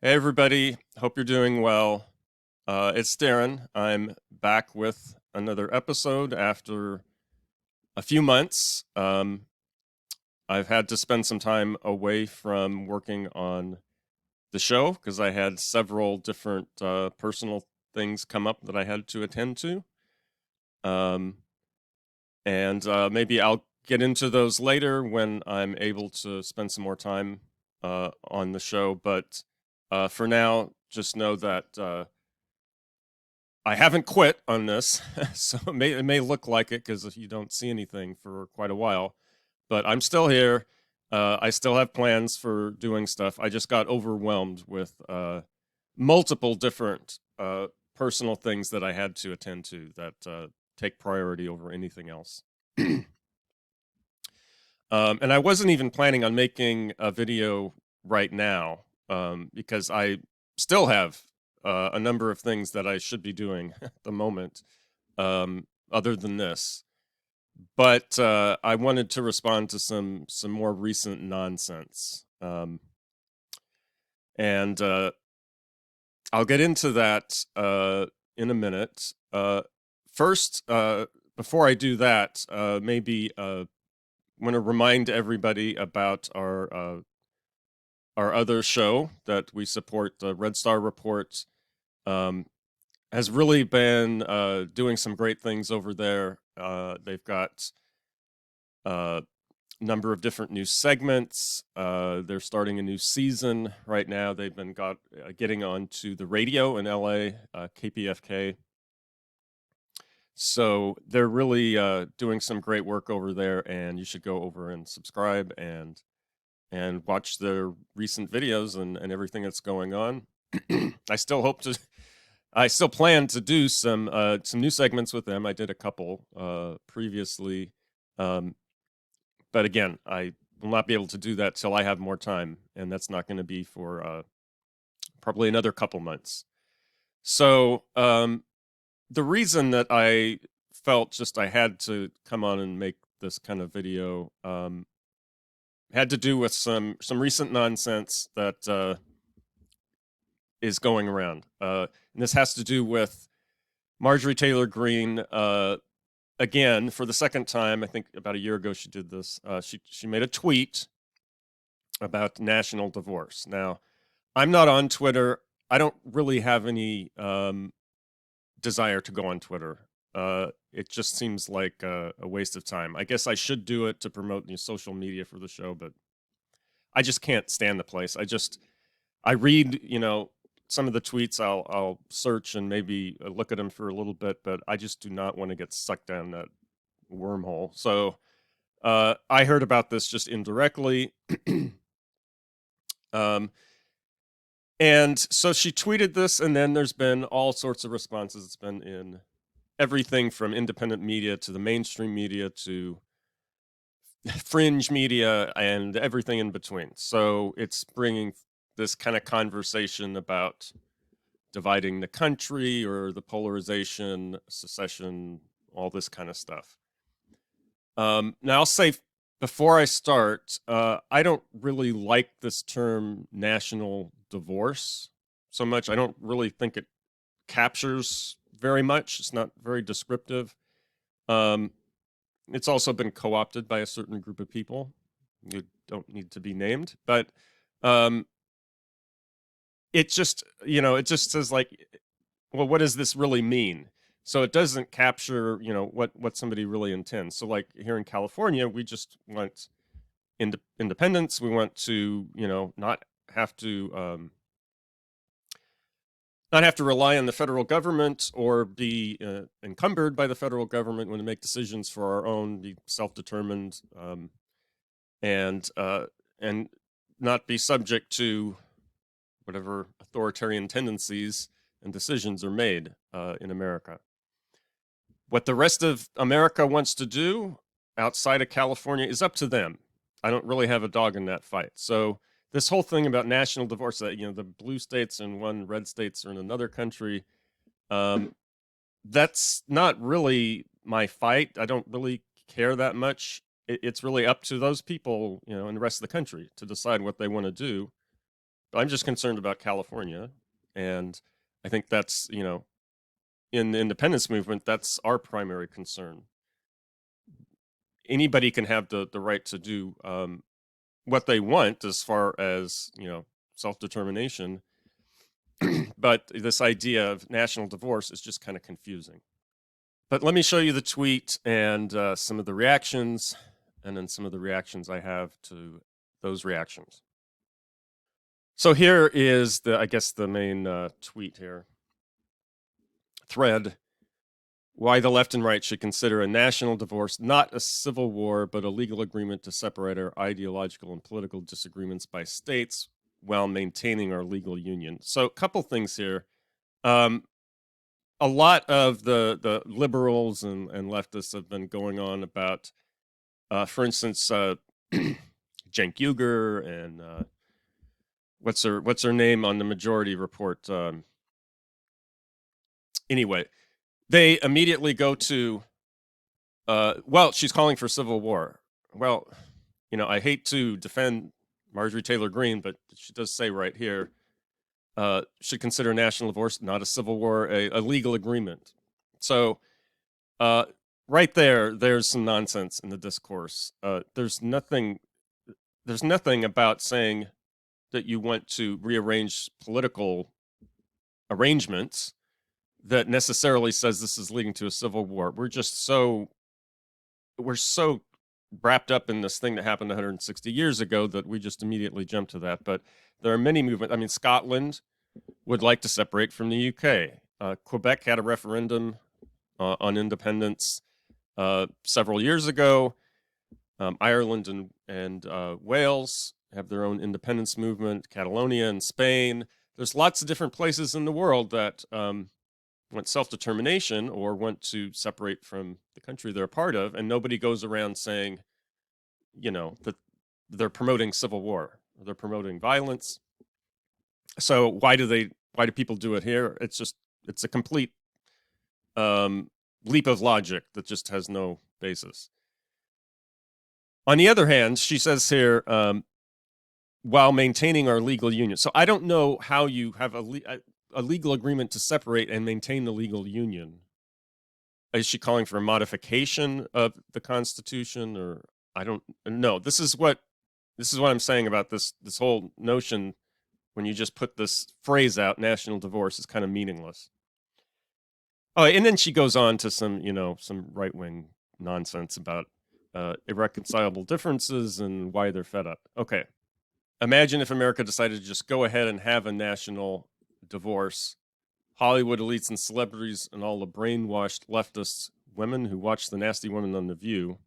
Hey everybody, hope you're doing well. It's Darren. I'm back with another episode after a few months. I've had to spend some time away from working on the show because I had several different personal things come up that I had to attend to. Um, and maybe I'll get into those later when I'm able to spend some more time on the show. But for now, just know that I haven't quit on this, so it may look like it because you don't see anything for quite a while. But I'm still here. I still have plans for doing stuff. I just got overwhelmed with multiple different personal things that I had to attend to that take priority over anything else. And I wasn't even planning on making a video right now because I still have a number of things that I should be doing at the moment, other than this. But I wanted to respond to some more recent nonsense, and I'll get into that in a minute. First, before I do that, maybe want to remind everybody about our other show that we support, the Red Star Report. Has really been doing some great things over there. They've got a number of different new segments. They're starting a new season right now. They've been getting onto the radio in LA, KPFK. So they're really doing some great work over there, and you should go over and subscribe and watch their recent videos and everything that's going on. I still hope to. I still plan to do some new segments with them. I did a couple previously, but again, I will not be able to do that till I have more time, and that's not going to be for probably another couple months. So the reason that I felt just I had to come on and make this kind of video had to do with some recent nonsense that is going around. And this has to do with Marjorie Taylor Greene. Again, for the second time, I think about a year ago she did this. She made a tweet about national divorce. Now, I'm not on Twitter. I don't really have any desire to go on Twitter. It just seems like a waste of time. I guess I should do it to promote social media for the show, but I just can't stand the place. I read, some of the tweets. I'll search and maybe look at them for a little bit, but I just do not want to get sucked down that wormhole. So I heard about this just indirectly. And so she tweeted this, and then there's been all sorts of responses. It's been in everything from independent media to the mainstream media to fringe media and everything in between. So it's bringing this kind of conversation about dividing the country or the polarization, secession, all this kind of stuff. Now, I'll say before I start, I don't really like this term national divorce so much. I don't really think it captures very much. It's not very descriptive. It's also been co-opted by a certain group of people. You don't need to be named, but it just says like, well, what does this really mean? So it doesn't capture, what somebody really intends. So like here in California, we just want independence. We want to, not have to rely on the federal government or be encumbered by the federal government when we make decisions for our own, be self-determined, and not be subject to whatever authoritarian tendencies and decisions are made in America. What the rest of America wants to do outside of California is up to them. I don't really have a dog in that fight. So this whole thing about national divorce, that the blue states in one, red states are in another country, that's not really my fight. I don't really care that much. It's really up to those people, in the rest of the country to decide what they want to do. I'm just concerned about California, and I think that's, in the independence movement, that's our primary concern. Anybody can have the right to do what they want as far as, self-determination, but this idea of national divorce is just kind of confusing. But let me show you the tweet and some of the reactions, and then some of the reactions I have to those reactions. So here is I guess the main tweet here. Thread: why the left and right should consider a national divorce not a civil war, but a legal agreement to separate our ideological and political disagreements by states while maintaining our legal union. So a couple things here. A lot of the liberals and leftists have been going on about, for instance, Cenk Uygur and what's her name on the Majority Report. Anyway, they immediately go to, well, she's calling for civil war. Well, I hate to defend Marjorie Taylor Greene, but she does say right here, should consider national divorce not a civil war, a legal agreement. So right there's some nonsense in the discourse. There's nothing about saying that you want to rearrange political arrangements that necessarily says this is leading to a civil war. We're so wrapped up in this thing that happened 160 years ago that we just immediately jump to that. But there are many movements. I mean, Scotland would like to separate from the UK. Quebec had a referendum on independence several years ago. Ireland and Wales have their own independence movement. Catalonia and Spain. There's lots of different places in the world that want self-determination or want to separate from the country they're a part of, and nobody goes around saying, that they're promoting civil war, or they're promoting violence. So why do people do it here? It's a complete leap of logic that just has no basis. On the other hand, she says here, while maintaining our legal union. So I don't know how you have a legal agreement to separate and maintain the legal union. Is she calling for a modification of the Constitution, or I don't know. This is what I'm saying about this whole notion. When you just put this phrase out, national divorce, is kind of meaningless. Oh, and then she goes on to some right-wing nonsense about irreconcilable differences and why they're fed up. Okay. Imagine if America decided to just go ahead and have a national divorce. Hollywood elites and celebrities and all the brainwashed leftists, women who watch The Nasty Woman on The View,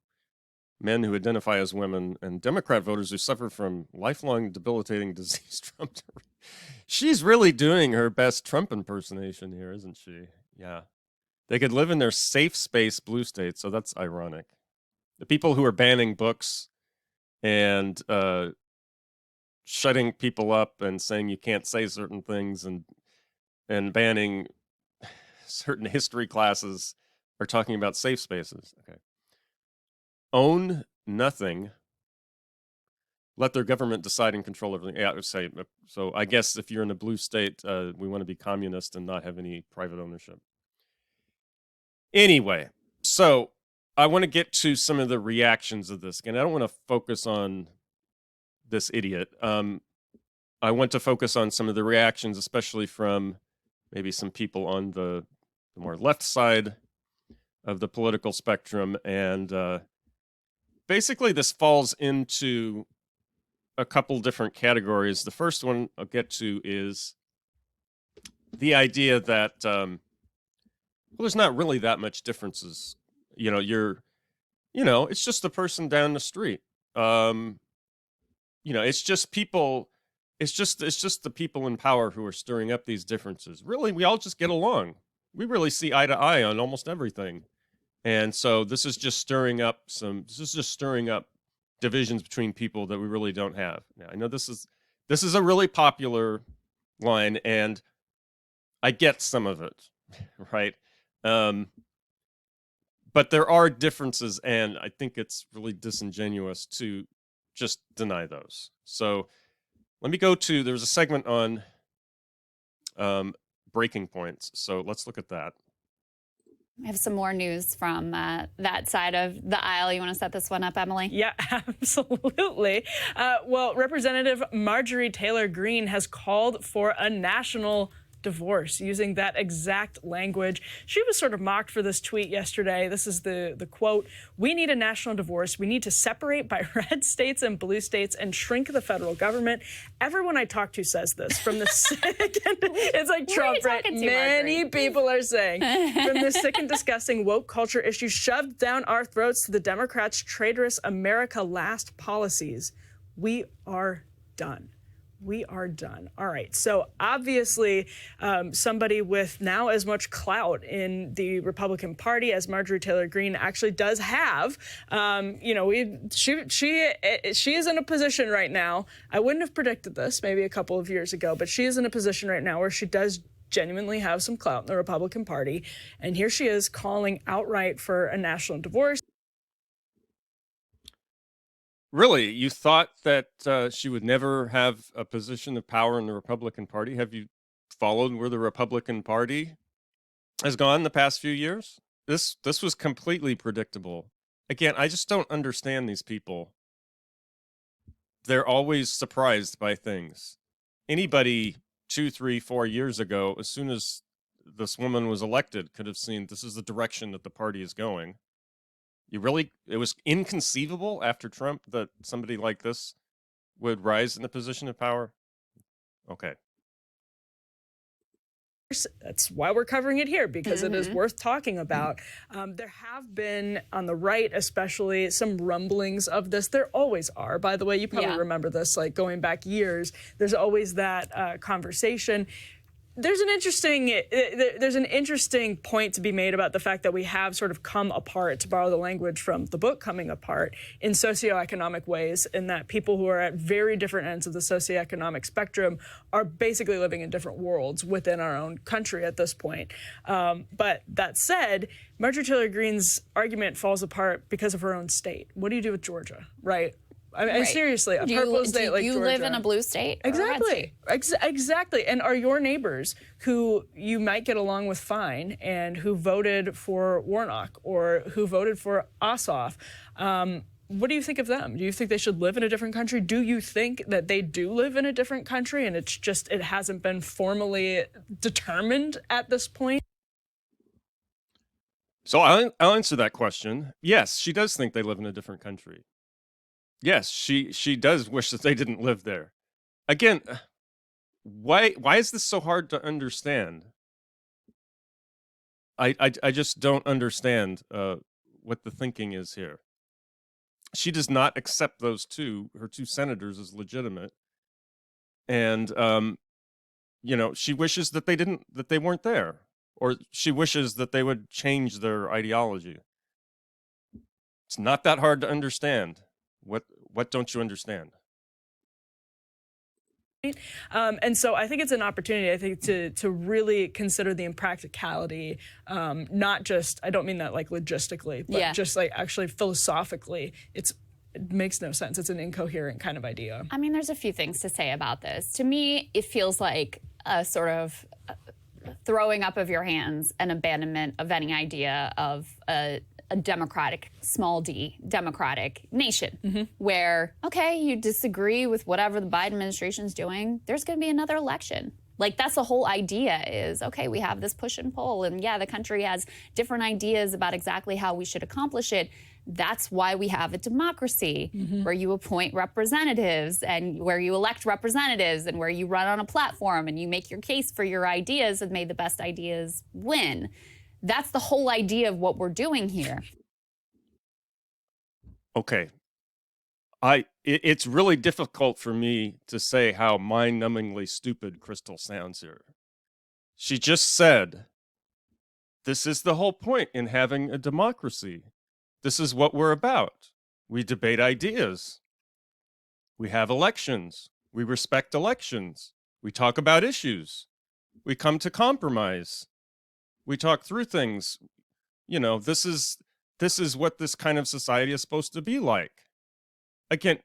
men who identify as women, and Democrat voters who suffer from lifelong debilitating disease. Trump. She's really doing her best Trump impersonation here, isn't she? Yeah. They could live in their safe space blue state, so that's ironic. The people who are banning books and shutting people up and saying you can't say certain things and banning certain history classes are talking about safe spaces. Okay. Own nothing. Let their government decide and control everything. Yeah, I would say, so I guess if you're in a blue state, we want to be communist and not have any private ownership. Anyway, so I want to get to some of the reactions of this. Again, I don't want to focus on this idiot. I want to focus on some of the reactions, especially from maybe some people on the more left side of the political spectrum. And basically, this falls into a couple different categories. The first one I'll get to is the idea that, well, there's not really that much differences. It's just the person down the street. It's just people. It's just the people in power who are stirring up these differences. Really, we all just get along. We really see eye to eye on almost everything. And so this is just stirring up divisions between people that we really don't have. Now, I know this is a really popular line, and I get some of it, right? But there are differences, and I think it's really disingenuous to just deny those. So Let me go to, there's a segment on breaking points. So let's look at that. I have some more news from that side of the aisle. You want to set this one up, Emily? Yeah, absolutely. Well, Representative Marjorie Taylor Greene has called for a national divorce using that exact language. She was sort of mocked for this tweet yesterday. This is the quote: "We need a national divorce. We need to separate by red states and blue states and shrink the federal government." Everyone I talk to says this. From the sick, it's like Trump, right? Many people are saying, from the sick and disgusting woke culture issues shoved down our throats to the Democrats' traitorous America Last policies, we are done. We are done. All right. So obviously, somebody with now as much clout in the Republican Party as Marjorie Taylor Greene actually does have. She is in a position right now. I wouldn't have predicted this maybe a couple of years ago, but she is in a position right now where she does genuinely have some clout in the Republican Party. And here she is calling outright for a national divorce. Really? You thought that she would never have a position of power in the Republican Party? Have you followed where the Republican Party has gone the past few years? This was completely predictable. Again, I just don't understand these people. They're always surprised by things. Anybody 2, 3, 4 years ago, as soon as this woman was elected, could have seen this is the direction that the party is going. It was inconceivable after Trump that somebody like this would rise in a position of power? Okay. That's why we're covering it here, because it is worth talking about. There have been, on the right especially, some rumblings of this. There always are. By the way, you probably remember this, like going back years. There's always that conversation. There's an interesting point to be made about the fact that we have sort of come apart, to borrow the language from the book Coming Apart, in socioeconomic ways, in that people who are at very different ends of the socioeconomic spectrum are basically living in different worlds within our own country at this point. But that said, Marjorie Taylor Greene's argument falls apart because of her own state. What do you do with Georgia, right? I mean, seriously, a purple state like Georgia. Do you live in a blue state? Exactly. Exactly. And are your neighbors who you might get along with fine and who voted for Warnock or who voted for Ossoff, what do you think of them? Do you think they should live in a different country? Do you think that they do live in a different country and it's just, it hasn't been formally determined at this point? So I'll answer that question. Yes, she does think they live in a different country. Yes, she does wish that they didn't live there. Again, why is this so hard to understand? I just don't understand what the thinking is here. She does not accept her two senators, as legitimate, and she wishes that they weren't there, or she wishes that they would change their ideology. It's not that hard to understand. What don't you understand? And so I think it's an opportunity, I think, to really consider the impracticality, not just, I don't mean that like logistically, but just like actually philosophically, it makes no sense. It's an incoherent kind of idea. I mean, there's a few things to say about this. To me, it feels like a sort of throwing up of your hands and abandonment of any idea of a democratic, small d, democratic nation, where, okay, you disagree with whatever the Biden administration is doing, there's going to be another election. Like, that's the whole idea is, okay, we have this push and pull, and yeah, the country has different ideas about exactly how we should accomplish it. That's why we have a democracy, where you appoint representatives and where you elect representatives and where you run on a platform and you make your case for your ideas and may the best ideas win. That's the whole idea of what we're doing here. Okay. It's really difficult for me to say how mind-numbingly stupid Krystal sounds here. She just said, this is the whole point in having a democracy. This is what we're about. We debate ideas. We have elections. We respect elections. We talk about issues. We come to compromise. We talk through things. This is what this kind of society is supposed to be like. Again,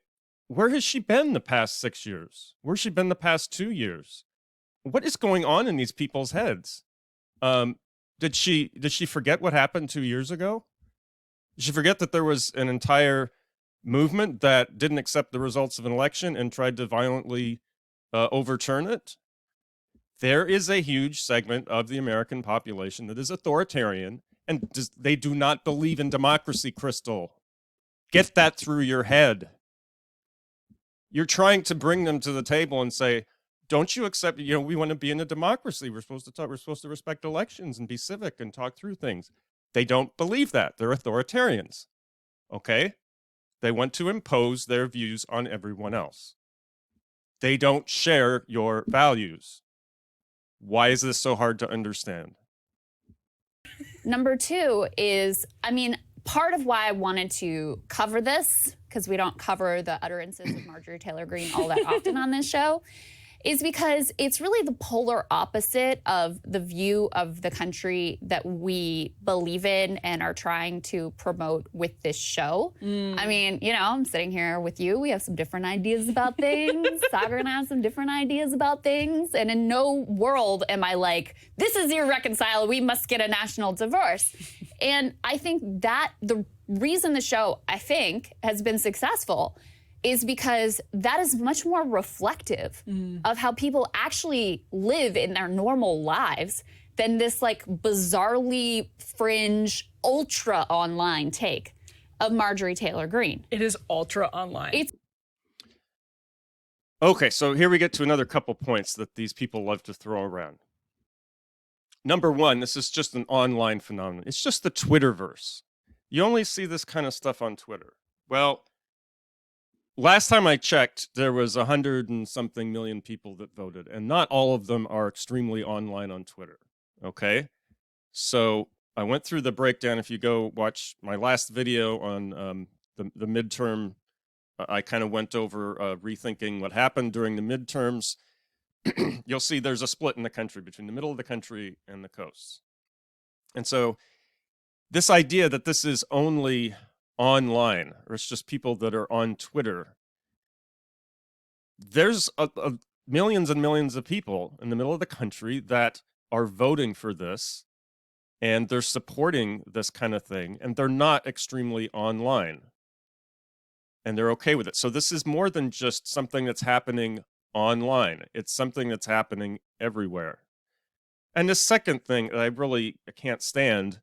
where has she been the past 6 years? Where's she been the past 2 years? What is going on in these people's heads? Did she forget what happened 2 years ago? Did she forget that there was an entire movement that didn't accept the results of an election and tried to violently overturn it? There is a huge segment of the American population that is authoritarian, and they do not believe in democracy, Krystal. Get that through your head. You're trying to bring them to the table and say, don't you accept, we want to be in a democracy. We're supposed to talk, we're supposed to respect elections and be civic and talk through things. They don't believe that. They're authoritarians. Okay? They want to impose their views on everyone else. They don't share your values. Why is this so hard to understand? Number two is, part of why I wanted to cover this, because we don't cover the utterances of Marjorie Taylor Greene all that often on this show, is because it's really the polar opposite of the view of the country that we believe in and are trying to promote with this show. I'm sitting here with you. We have some different ideas about things. Sagar and I have some different ideas about things. And in no world am I like, this is irreconcilable. We must get a national divorce. And I think that the reason the show, has been successful is because that is much more reflective of how people actually live in their normal lives than this bizarrely fringe, ultra online take of Marjorie Taylor Greene. It is ultra online. Okay, so here we get to another couple points that these people love to throw around. Number one, this is just an online phenomenon. It's just the Twitterverse. You only see this kind of stuff on Twitter. Well, last time I checked, there was 100 and something million people that voted, and not all of them are extremely online on Twitter. Okay? So I went through the breakdown. If you go watch my last video on the midterm, I kind of went over rethinking what happened during the midterms. You'll see there's a split in the country between the middle of the country and the coasts. And so this idea that this is only online, or it's just people that are on Twitter, there's millions and millions of people in the middle of the country that are voting for this, and they're supporting this kind of thing, and they're not extremely online, and they're okay with it. So this is more than just something that's happening online. It's something that's happening everywhere. And the second thing that I can't stand,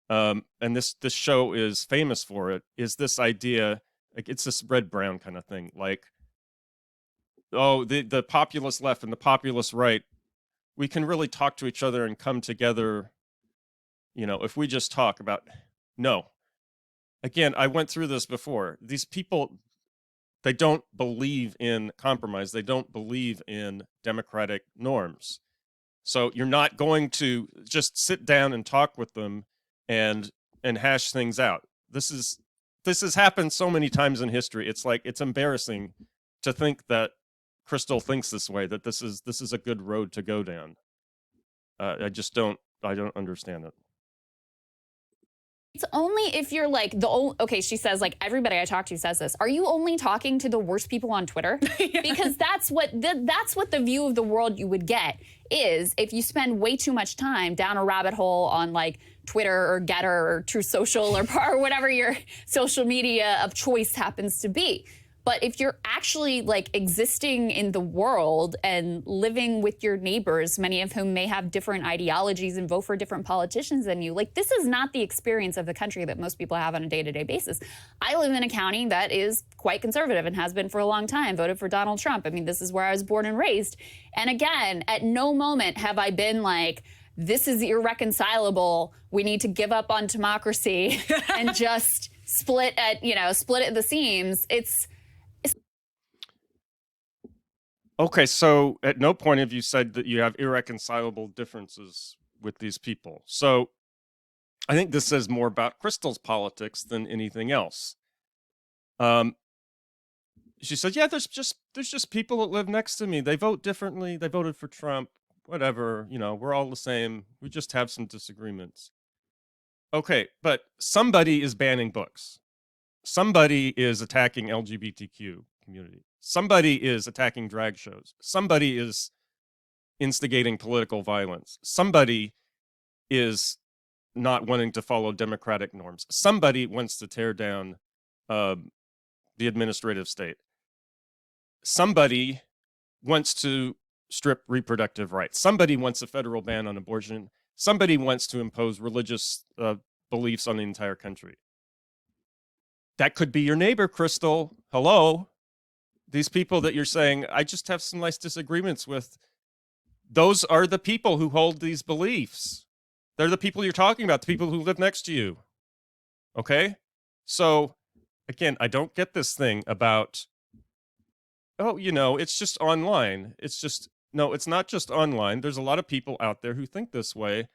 and this show is famous for it, is this idea, it's this red-brown kind of thing, the populist left and the populist right, we can really talk to each other and come together, if we just talk about, no. Again, I went through this before. These people, they don't believe in compromise. They don't believe in democratic norms. So you're not going to just sit down and talk with them and hash things out. This has happened so many times in history. It's embarrassing to think that Krystal thinks this way, that this is a good road to go down. I don't understand it. It's only if you're she says everybody I talk to says this. Are you only talking to the worst people on Twitter? Yeah. Because that's what the view of the world you would get is if you spend way too much time down a rabbit hole on Twitter or Getter or True Social or whatever your social media of choice happens to be. But if you're actually existing in the world and living with your neighbors, many of whom may have different ideologies and vote for different politicians than you, this is not the experience of the country that most people have on a day-to-day basis. I live in a county that is quite conservative and has been for a long time, voted for Donald Trump. This is where I was born and raised. And again, at no moment have I been this is irreconcilable. We need to give up on democracy and just split at the seams. Okay, so at no point have you said that you have irreconcilable differences with these people. So I think this says more about Krystal's politics than anything else. She said, yeah, there's just people that live next to me. They vote differently. They voted for Trump. Whatever, we're all the same. We just have some disagreements. Okay, but somebody is banning books. Somebody is attacking LGBTQ community. Somebody is attacking drag shows. Somebody is instigating political violence. Somebody is not wanting to follow democratic norms. Somebody wants to tear down the administrative state. Somebody wants to strip reproductive rights. Somebody wants a federal ban on abortion. Somebody wants to impose religious beliefs on the entire country. That could be your neighbor, Krystal. Hello? These people that you're saying, I just have some nice disagreements with, those are the people who hold these beliefs. They're the people you're talking about, the people who live next to you. Okay? So, again, I don't get this thing about, oh, you know, it's just online. It's just, no, it's not just online. There's a lot of people out there who think this way.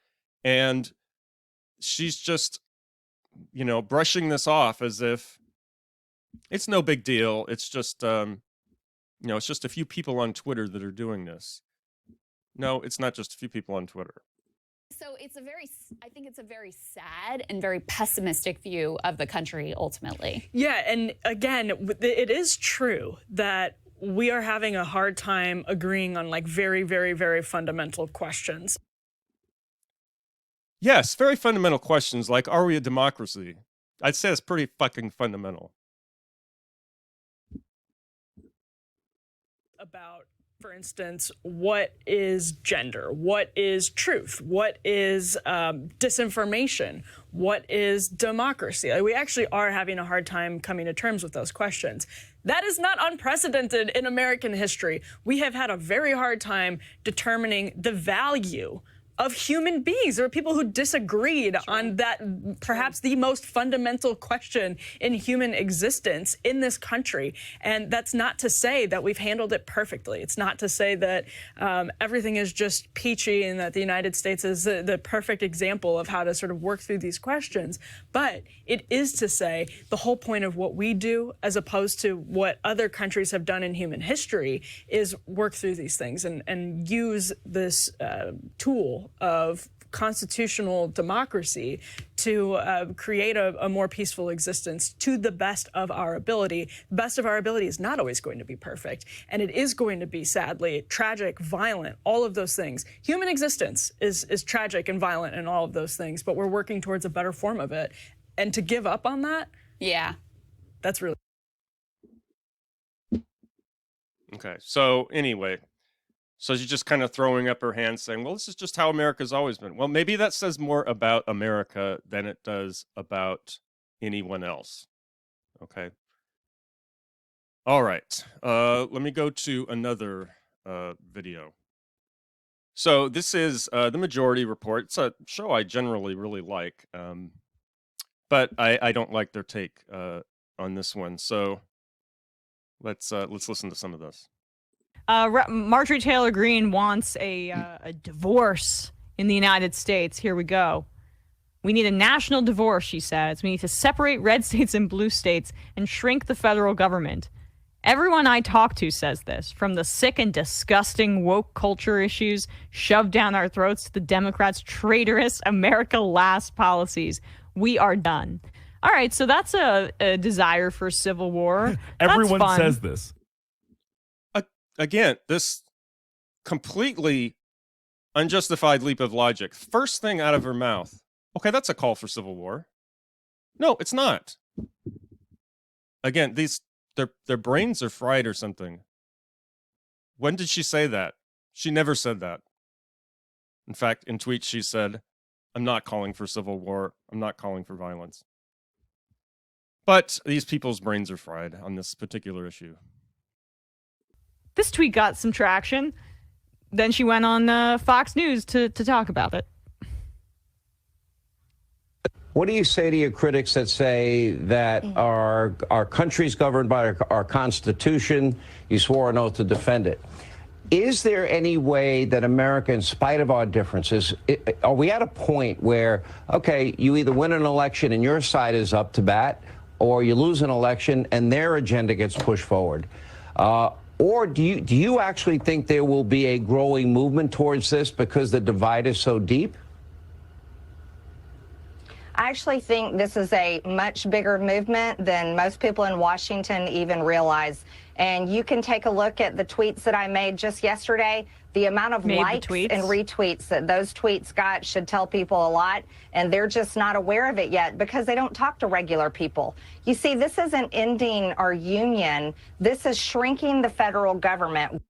And she's just, you know, brushing this off as if it's no big deal. It's just, you know, it's just a few people on Twitter that are doing this. No, it's not just a few people on Twitter. So I think it's a very sad and very pessimistic view of the country ultimately. Yeah, and again, it is true that we are having a hard time agreeing on like very, very, very fundamental questions. Yes, very fundamental questions like, are we a democracy? I'd say it's pretty fucking fundamental. About, for instance, what is gender? What is truth? What is disinformation? What is democracy? Like, we actually are having a hard time coming to terms with those questions. That is not unprecedented in American history. We have had a very hard time determining the value of human beings. There are people who disagreed on that, perhaps the most fundamental question in human existence in this country. And that's not to say that we've handled it perfectly. It's not to say that everything is just peachy and that the United States is the perfect example of how to sort of work through these questions. But it is to say the whole point of what we do, as opposed to what other countries have done in human history, is work through these things and use this tool of constitutional democracy to create a more peaceful existence to the best of our ability. The best of our ability is not always going to be perfect, and it is going to be, sadly, tragic, violent, all of those things. Human existence is tragic and violent and all of those things, but we're working towards a better form of it. And to give up on that, yeah, that's really... Okay, so anyway, so she's just kind of throwing up her hands saying, well, this is just how America's always been. Well, maybe that says more about America than it does about anyone else. Okay. All right. Let me go to another video. So this is The Majority Report. It's a show I generally really like, but I don't like their take on this one. So let's listen to some of this. Marjorie Taylor Greene wants a divorce in the United States. Here we go. We need a national divorce, she says. We need to separate red states and blue states and shrink the federal government. Everyone I talk to says this, from the sick and disgusting woke culture issues shoved down our throats to the Democrats' traitorous America Last policies. We are done. All right, so that's a desire for civil war. Everyone says this. Again, this completely unjustified leap of logic. First thing out of her mouth. Okay, that's a call for civil war. No, it's not. Again, their brains are fried or something. When did she say that? She never said that. In fact, in tweets she said, I'm not calling for civil war. I'm not calling for violence. But these people's brains are fried on this particular issue. This tweet got some traction. Then she went on Fox News to talk about it. What do you say to your critics that say that our country's governed by our Constitution? You swore an oath to defend it. Is there any way that America, in spite of our differences, are we at a point where, okay, you either win an election and your side is up to bat, or you lose an election and their agenda gets pushed forward? Or do you actually think there will be a growing movement towards this because the divide is so deep? I actually think this is a much bigger movement than most people in Washington even realize. And you can take a look at the tweets that I made just yesterday. The amount of likes and retweets that those tweets got should tell people a lot, and they're just not aware of it yet because they don't talk to regular people. You see, this isn't ending our union. This is shrinking the federal government.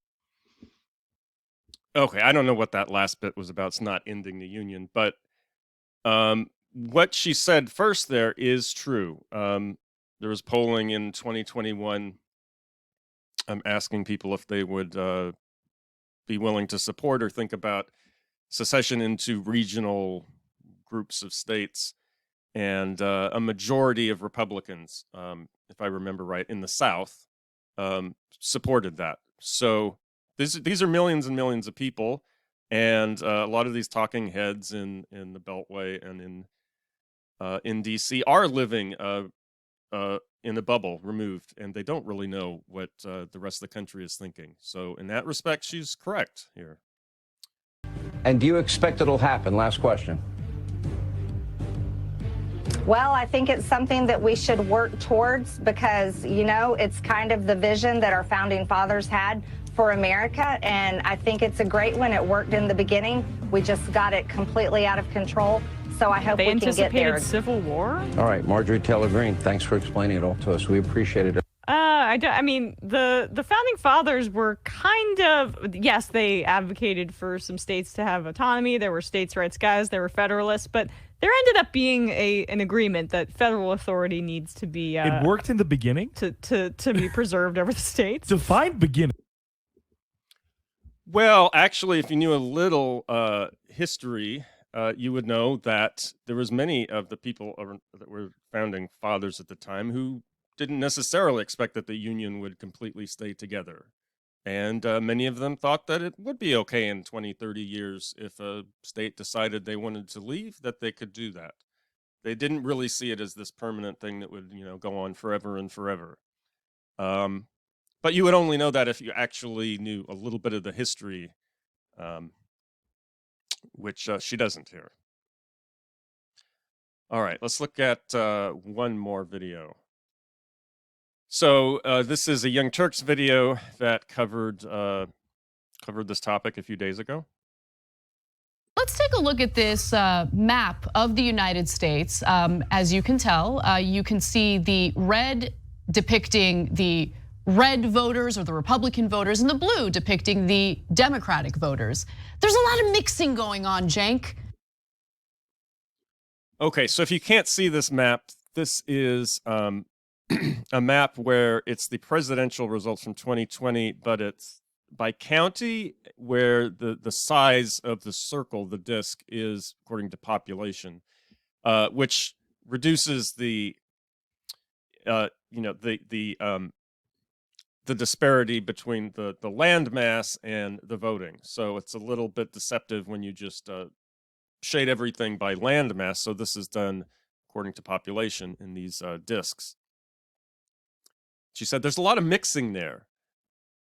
Okay, I don't know what that last bit was about. It's not ending the union, but what she said first there is true. There was polling in 2021 asking people if they would be willing to support or think about secession into regional groups of states. And a majority of Republicans, if I remember right, in the South, supported that. So these are millions and millions of people. And a lot of these talking heads in the Beltway and in DC are living in a bubble, removed, and they don't really know what the rest of the country is thinking. So in that respect, she's correct here. And do you expect it'll happen? Last question. Well, I think it's something that we should work towards because, you know, it's kind of the vision that our founding fathers had for America, and I think it's a great one. It worked in the beginning. We just got it completely out of control. So I hope we can get there. Civil War? All right, Marjorie Taylor Greene, thanks for explaining it all to us. We appreciate it. I mean, the founding fathers were kind of, yes, they advocated for some states to have autonomy. There were states' rights guys. There were federalists, but there ended up being an agreement that federal authority needs to be. It worked in the beginning to be preserved over the states. Define beginning. Well, actually, if you knew a little history, you would know that there was many of the people that were founding fathers at the time who didn't necessarily expect that the Union would completely stay together. And many of them thought that it would be okay in 20, 30 years if a state decided they wanted to leave, that they could do that. They didn't really see it as this permanent thing that would, go on forever and forever. But you would only know that if you actually knew a little bit of the history, which she doesn't here. All right, let's look at one more video. So this is a Young Turks video that covered this topic a few days ago. Let's take a look at this map of the United States. As you can tell, you can see the red depicting the red voters or the Republican voters and the blue depicting the Democratic voters. There's a lot of mixing going on, Cenk. Okay, so if you can't see this map, this is a map where it's the presidential results from 2020, but it's by county where the size of the circle, the disk, is according to population, which reduces the disparity between the land mass and the voting. So it's a little bit deceptive when you just shade everything by land mass. So this is done according to population in these disks. She said there's a lot of mixing there.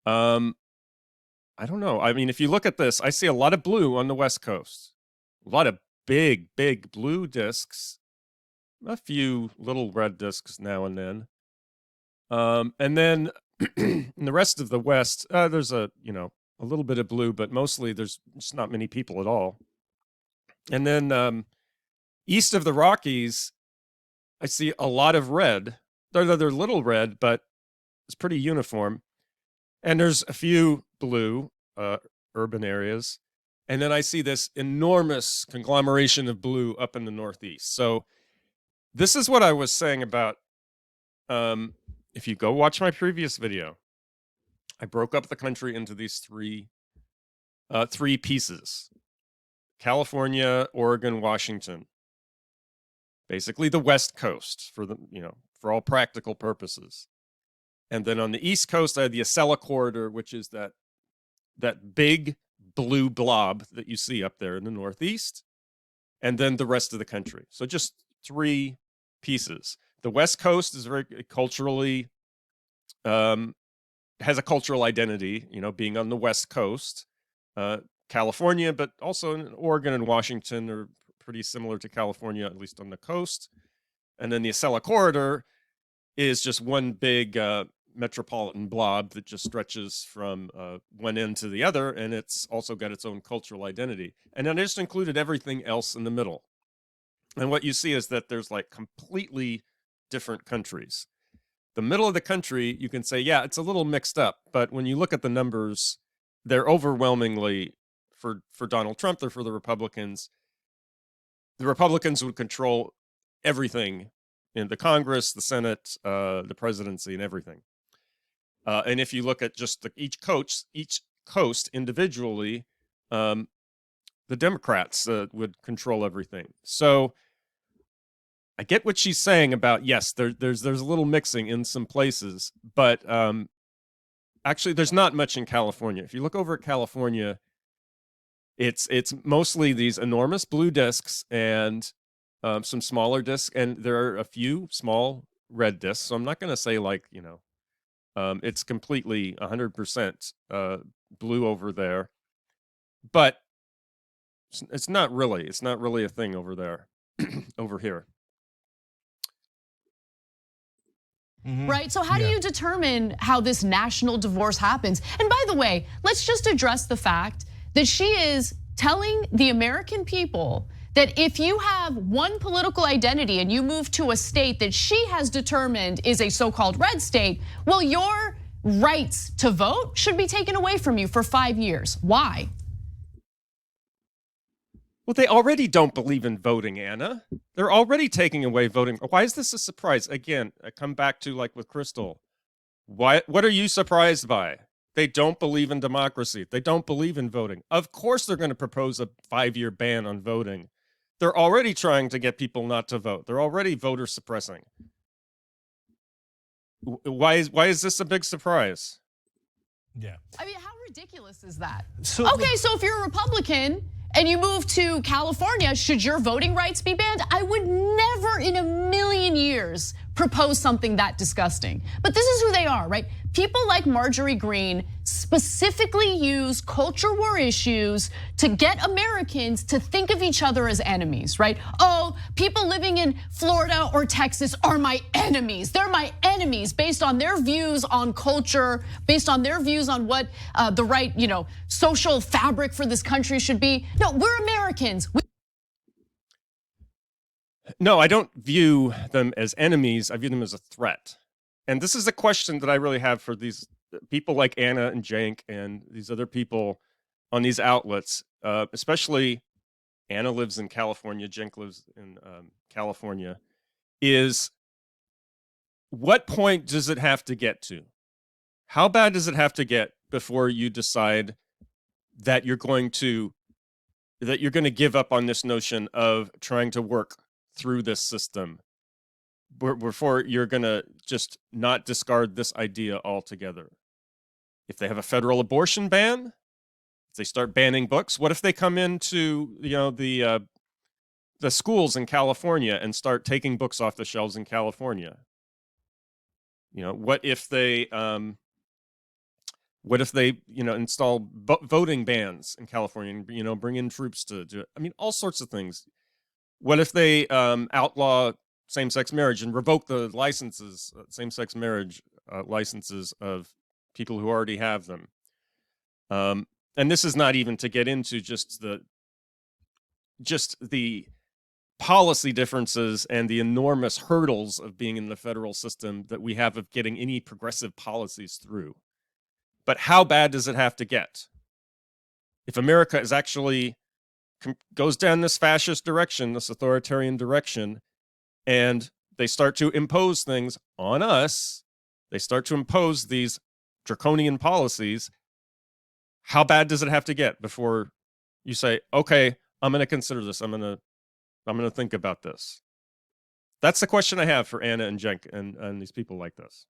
I don't know. I mean, if you look at this, I see a lot of blue on the West Coast. A lot of big blue disks. A few little red disks now and then. And then in the rest of the West, there's a little bit of blue, but mostly there's just not many people at all. And then east of the Rockies, I see a lot of red. They're little red, but it's pretty uniform. And there's a few blue urban areas. And then I see this enormous conglomeration of blue up in the Northeast. So this is what I was saying about, if you go watch my previous video, I broke up the country into these three pieces: California, Oregon, Washington. Basically the West Coast for all practical purposes. And then on the East Coast, I had the Acela corridor, which is that big blue blob that you see up there in the Northeast, and then the rest of the country. So just three pieces. The West Coast is very culturally, has a cultural identity, being on the West Coast. California, but also in Oregon and Washington are pretty similar to California, at least on the coast. And then the Acela corridor is just one big metropolitan blob that just stretches from one end to the other, and it's also got its own cultural identity. And then I just included everything else in the middle. And what you see is that there's like completely different countries. The middle of the country, you can say, yeah, it's a little mixed up, but when you look at the numbers, they're overwhelmingly for Donald Trump, they're for the Republicans. The Republicans would control everything in the Congress, the Senate, the presidency, and everything. And if you look at just each coast individually, the Democrats would control everything. So I get what she's saying about, yes, there's a little mixing in some places, but actually there's not much in California. If you look over at California, it's mostly these enormous blue discs and some smaller discs, and there are a few small red discs. So I'm not going to say like, it's completely 100% blue over there, but it's not really a thing over there, over here. Mm-hmm. Right? So how do you determine how this national divorce happens? And by the way, let's just address the fact that she is telling the American people that if you have one political identity and you move to a state that she has determined is a so-called red state, well, your rights to vote should be taken away from you for 5 years. Why? Well, they already don't believe in voting, Anna. They're already taking away voting. Why is this a surprise? Again, I come back to like with Krystal. What are you surprised by? They don't believe in democracy. They don't believe in voting. Of course they're going to propose a 5-year ban on voting. They're already trying to get people not to vote. They're already voter suppressing. Why is this a big surprise? Yeah. I mean, how ridiculous is that? So if you're a Republican and you move to California, should your voting rights be banned? I would never in a million years propose something that disgusting. But this is who they are, right? People like Marjorie Greene specifically use culture war issues to get Americans to think of each other as enemies, right? Oh, people living in Florida or Texas are my enemies. They're my enemies based on their views on culture, based on their views on what the right, social fabric for this country should be. No, we're Americans. No, I don't view them as enemies. I view them as a threat. And this is a question that I really have for these people like Anna and Cenk and these other people on these outlets, especially Anna lives in California, Cenk lives in California, is what point does it have to get to? How bad does it have to get before you decide that you're going to give up on this notion of trying to work through this system, before you're going to just not discard this idea altogether? If they have a federal abortion ban, if they start banning books, what if they come into the schools in California and start taking books off the shelves in California? What if they install voting bans in California and bring in troops to do it? I mean, all sorts of things. What if they outlaw same-sex marriage and revoke the licenses, same-sex marriage licenses of people who already have them? And this is not even to get into just the policy differences and the enormous hurdles of being in the federal system that we have of getting any progressive policies through. But how bad does it have to get? If America is actually goes down this fascist direction, this authoritarian direction, and they start to impose things on us, they start to impose these draconian policies, how bad does it have to get before you say, okay, I'm going to consider this, I'm going to think about this? That's the question I have for Anna and Cenk and these people like this.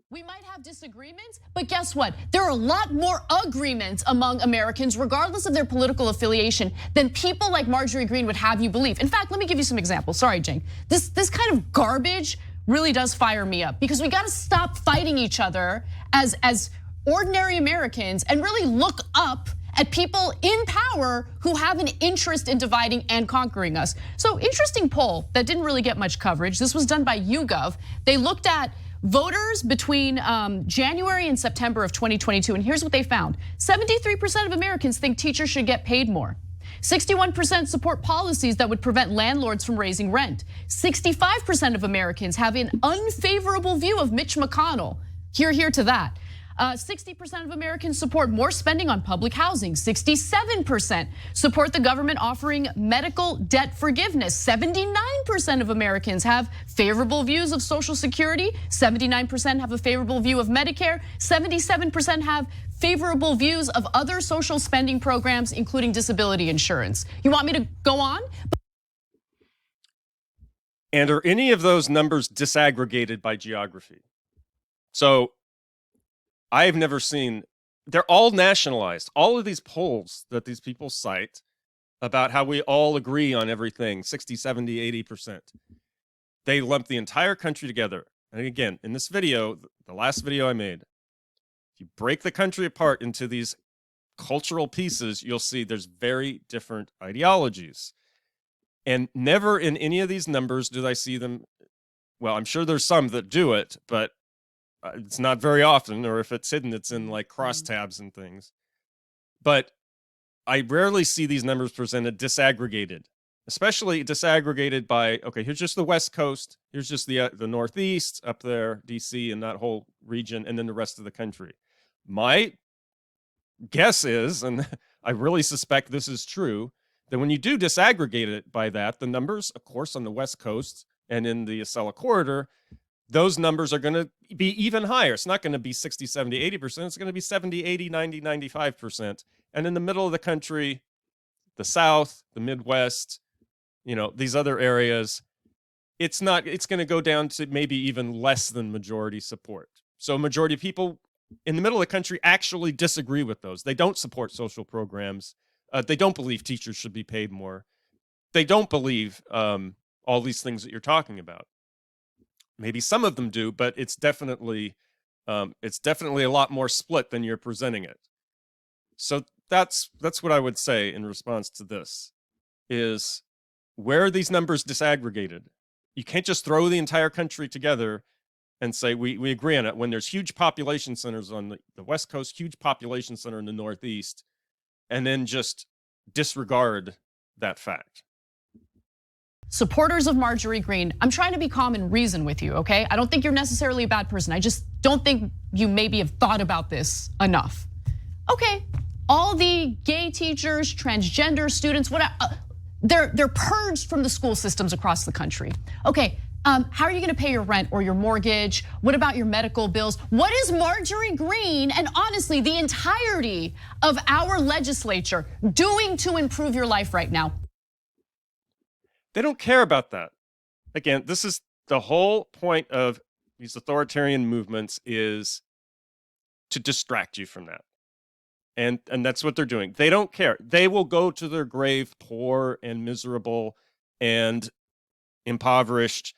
We might have disagreements, but guess what? There are a lot more agreements among Americans, regardless of their political affiliation, than people like Marjorie Greene would have you believe. In fact, let me give you some examples. Sorry, Cenk. This kind of garbage really does fire me up, because we got to stop fighting each other as ordinary Americans and really look up at people in power who have an interest in dividing and conquering us. So, interesting poll that didn't really get much coverage. This was done by YouGov. They looked at voters between January and September of 2022, and here's what they found. 73% of Americans think teachers should get paid more. 61% support policies that would prevent landlords from raising rent. 65% of Americans have an unfavorable view of Mitch McConnell. Hear to that. 60% of Americans support more spending on public housing. 67% support the government offering medical debt forgiveness. 79% of Americans have favorable views of Social Security. 79% have a favorable view of Medicare. 77% have favorable views of other social spending programs, including disability insurance. You want me to go on? And are any of those numbers disaggregated by geography? So I've never seen, they're all nationalized. All of these polls that these people cite about how we all agree on everything, 60, 70, 80%. They lump the entire country together. And again, in this video, the last video I made, if you break the country apart into these cultural pieces, you'll see there's very different ideologies. And never in any of these numbers do I see them, well, I'm sure there's some that do it, but it's not very often, or if it's hidden, it's in like crosstabs and things. But I rarely see these numbers presented disaggregated, especially disaggregated by, okay, here's just the West Coast, here's just the Northeast up there, DC and that whole region, and then the rest of the country. My guess is, and I really suspect this is true, that when you do disaggregate it by that, the numbers, of course, on the West Coast and in the Acela corridor, those numbers are going to be even higher. It's not going to be 60, 70, 80%. It's going to be 70, 80, 90, 95%. And in the middle of the country, the South, the Midwest, these other areas, it's going to go down to maybe even less than majority support. So majority of people in the middle of the country actually disagree with those. They don't support social programs. They don't believe teachers should be paid more. They don't believe all these things that you're talking about. Maybe some of them do, but it's definitely a lot more split than you're presenting it. So that's what I would say in response to this, is where are these numbers disaggregated? You can't just throw the entire country together and say we agree on it when there's huge population centers on the West Coast, huge population center in the Northeast, and then just disregard that fact. Supporters of Marjorie Greene, I'm trying to be calm and reason with you, okay? I don't think you're necessarily a bad person. I just don't think you maybe have thought about this enough. Okay, all the gay teachers, transgender students, whatever, they're purged from the school systems across the country. Okay, how are you gonna pay your rent or your mortgage? What about your medical bills? What is Marjorie Greene and honestly the entirety of our legislature doing to improve your life right now? They don't care about that. Again, this is the whole point of these authoritarian movements, is to distract you from that. And that's what they're doing. They don't care. They will go to their grave poor and miserable and impoverished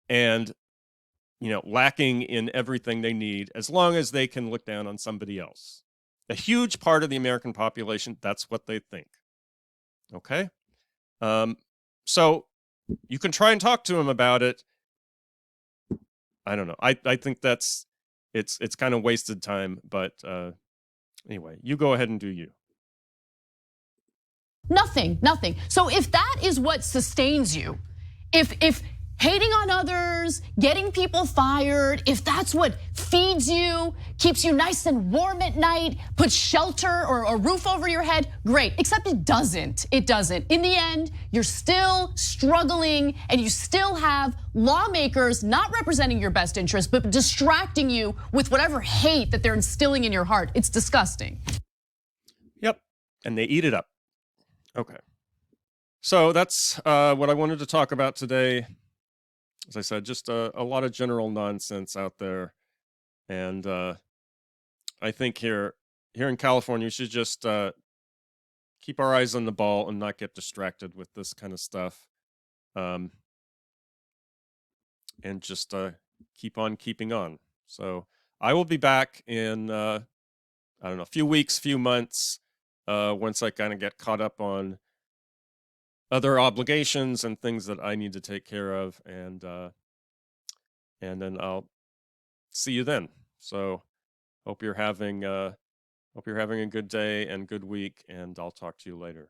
and lacking in everything they need, as long as they can look down on somebody else. A huge part of the American population, that's what they think. Okay? So you can try and talk to them about it. I don't know. I think it's kind of wasted time, but anyway, you go ahead and do you. Nothing. So if that is what sustains you, if hating on others, getting people fired, if that's what feeds you, keeps you nice and warm at night, puts shelter or a roof over your head, great, except it doesn't. In the end, you're still struggling and you still have lawmakers not representing your best interest, but distracting you with whatever hate that they're instilling in your heart. It's disgusting. Yep, and they eat it up. Okay, so that's what I wanted to talk about today. As I said, just a lot of general nonsense out there. And I think here in California, we should just keep our eyes on the ball and not get distracted with this kind of stuff. And just keep on keeping on. So I will be back in, I don't know, a few weeks, few months, once I kind of get caught up on other obligations and things that I need to take care of, and then I'll see you then. So hope you're having a good day and good week, and I'll talk to you later.